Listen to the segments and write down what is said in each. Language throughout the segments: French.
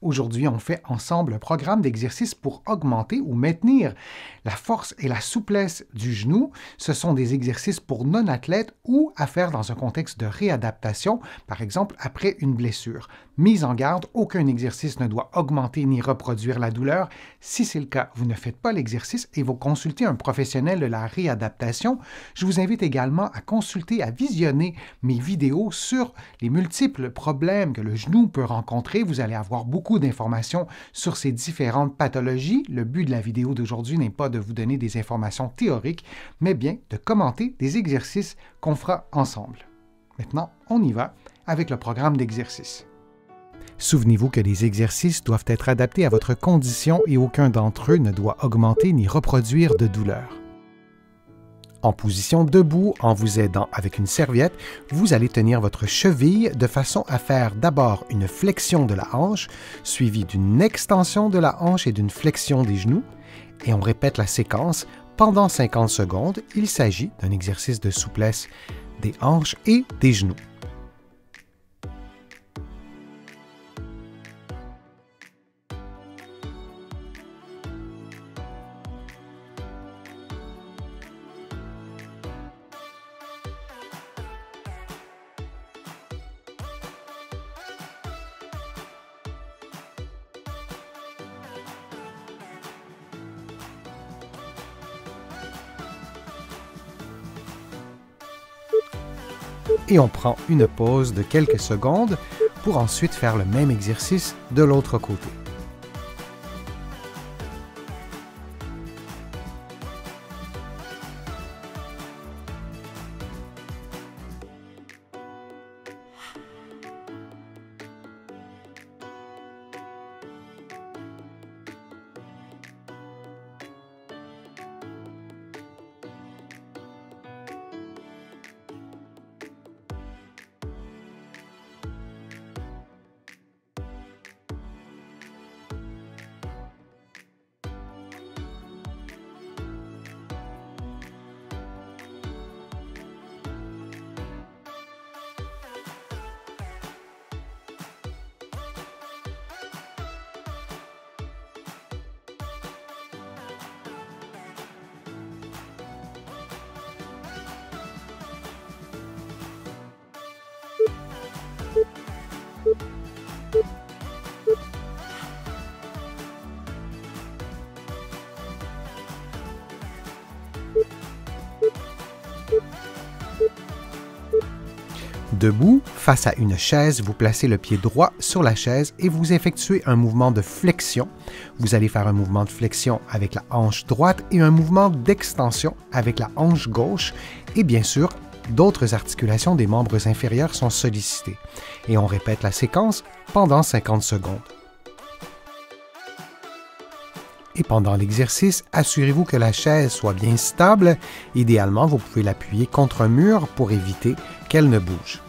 Aujourd'hui, on fait ensemble un programme d'exercices pour augmenter ou maintenir la force et la souplesse du genou. Ce sont des exercices pour non-athlètes ou à faire dans un contexte de réadaptation, par exemple après une blessure. Mise en garde, aucun exercice ne doit augmenter ni reproduire la douleur. Si c'est le cas, vous ne faites pas l'exercice et vous consultez un professionnel de la réadaptation. Je vous invite également à consulter, à visionner mes vidéos sur les multiples problèmes que le genou peut rencontrer. Vous allez avoir beaucoup d'informations sur ces différentes pathologies. Le but de la vidéo d'aujourd'hui n'est pas de vous donner des informations théoriques, mais bien de commenter des exercices qu'on fera ensemble. Maintenant, on y va avec le programme d'exercice. Souvenez-vous que les exercices doivent être adaptés à votre condition et aucun d'entre eux ne doit augmenter ni reproduire de douleur. En position debout, en vous aidant avec une serviette, vous allez tenir votre cheville de façon à faire d'abord une flexion de la hanche, suivie d'une extension de la hanche et d'une flexion des genoux, et on répète la séquence pendant 50 secondes. Il s'agit d'un exercice de souplesse des hanches et des genoux. Et on prend une pause de quelques secondes pour ensuite faire le même exercice de l'autre côté. Debout, face à une chaise, vous placez le pied droit sur la chaise et vous effectuez un mouvement de flexion. Vous allez faire un mouvement de flexion avec la hanche droite et un mouvement d'extension avec la hanche gauche. Et bien sûr, d'autres articulations des membres inférieurs sont sollicitées. Et on répète la séquence pendant 50 secondes. Et pendant l'exercice, assurez-vous que la chaise soit bien stable. Idéalement, vous pouvez l'appuyer contre un mur pour éviter qu'elle ne bouge.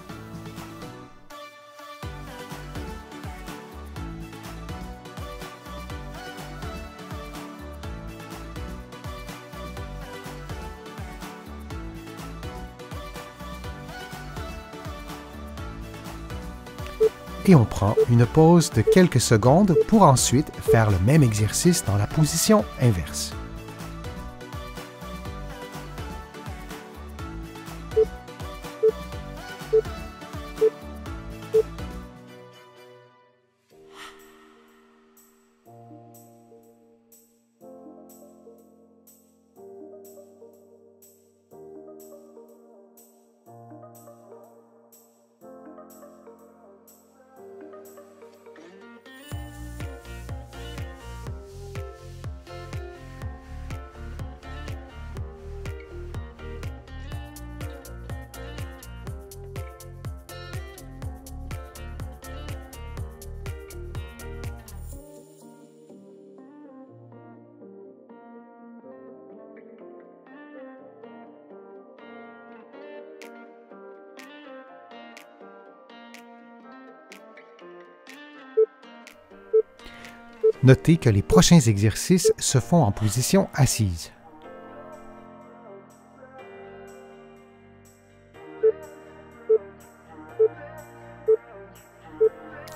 Et on prend une pause de quelques secondes pour ensuite faire le même exercice dans la position inverse. Notez que les prochains exercices se font en position assise.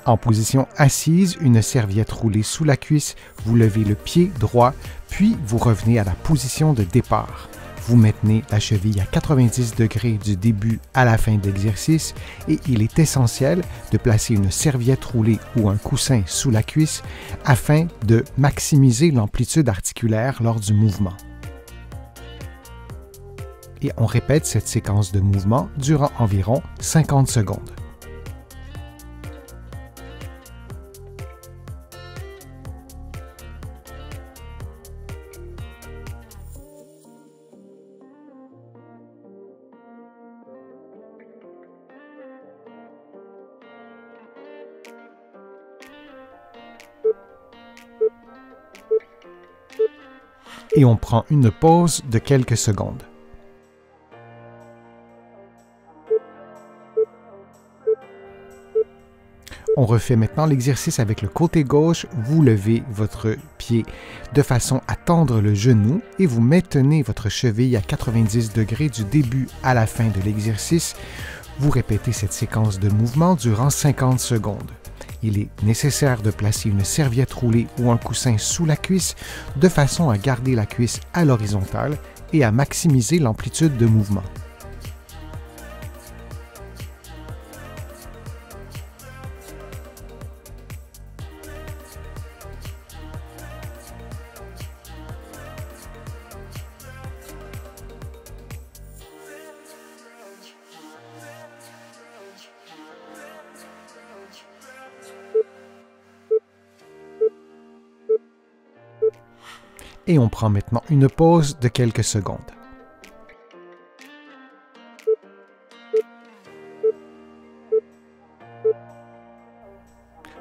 En position assise, une serviette roulée sous la cuisse, vous levez le pied droit, puis vous revenez à la position de départ. Vous maintenez la cheville à 90 degrés du début à la fin de l'exercice et il est essentiel de placer une serviette roulée ou un coussin sous la cuisse afin de maximiser l'amplitude articulaire lors du mouvement. Et on répète cette séquence de mouvement durant environ 50 secondes. Et on prend une pause de quelques secondes. On refait maintenant l'exercice avec le côté gauche. Vous levez votre pied de façon à tendre le genou et vous maintenez votre cheville à 90 degrés du début à la fin de l'exercice. Vous répétez cette séquence de mouvement durant 50 secondes. Il est nécessaire de placer une serviette roulée ou un coussin sous la cuisse de façon à garder la cuisse à l'horizontale et à maximiser l'amplitude de mouvement. Et on prend maintenant une pause de quelques secondes.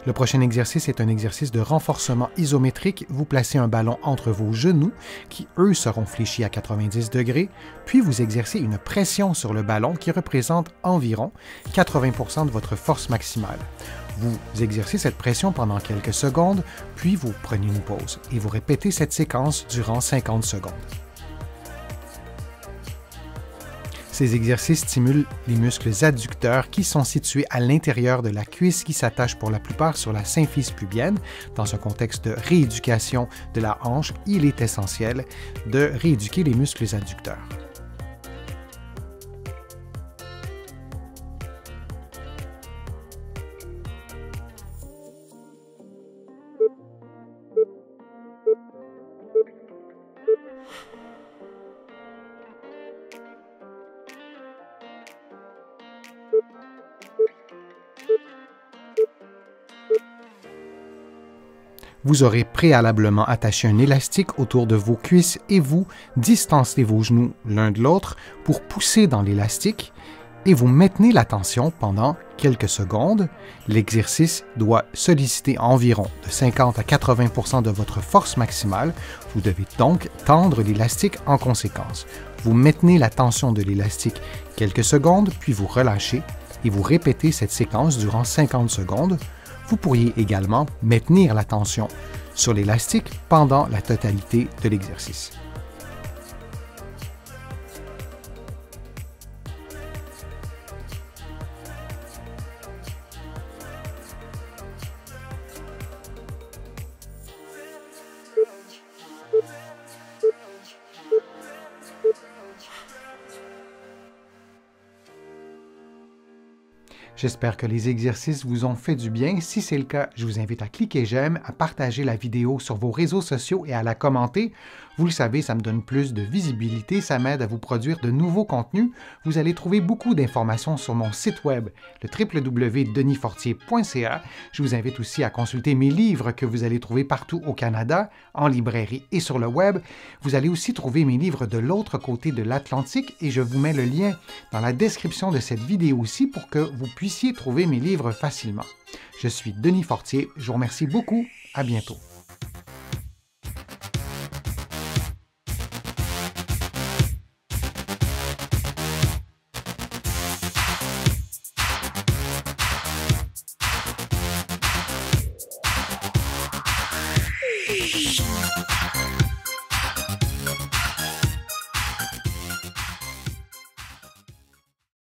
Le prochain exercice est un exercice de renforcement isométrique. Vous placez un ballon entre vos genoux, qui eux seront fléchis à 90 degrés, puis vous exercez une pression sur le ballon qui représente environ 80% de votre force maximale. Vous exercez cette pression pendant quelques secondes, puis vous prenez une pause et vous répétez cette séquence durant 50 secondes. Ces exercices stimulent les muscles adducteurs qui sont situés à l'intérieur de la cuisse qui s'attachent pour la plupart sur la symphyse pubienne. Dans un contexte de rééducation de la hanche, il est essentiel de rééduquer les muscles adducteurs. Vous aurez préalablement attaché un élastique autour de vos cuisses et vous distancez vos genoux l'un de l'autre pour pousser dans l'élastique et vous maintenez la tension pendant quelques secondes. L'exercice doit solliciter environ de 50 à 80% de votre force maximale. Vous devez donc tendre l'élastique en conséquence. Vous maintenez la tension de l'élastique quelques secondes, puis vous relâchez et vous répétez cette séquence durant 50 secondes. Vous pourriez également maintenir la tension sur l'élastique pendant la totalité de l'exercice. J'espère que les exercices vous ont fait du bien. Si c'est le cas, je vous invite à cliquer j'aime, à partager la vidéo sur vos réseaux sociaux et à la commenter. Vous le savez, ça me donne plus de visibilité, ça m'aide à vous produire de nouveaux contenus. Vous allez trouver beaucoup d'informations sur mon site web, le www.denisfortier.ca. Je vous invite aussi à consulter mes livres que vous allez trouver partout au Canada, en librairie et sur le web. Vous allez aussi trouver mes livres de l'autre côté de l'Atlantique et je vous mets le lien dans la description de cette vidéo aussi pour que vous puissiez trouver mes livres facilement. Je suis Denis Fortier, je vous remercie beaucoup, à bientôt.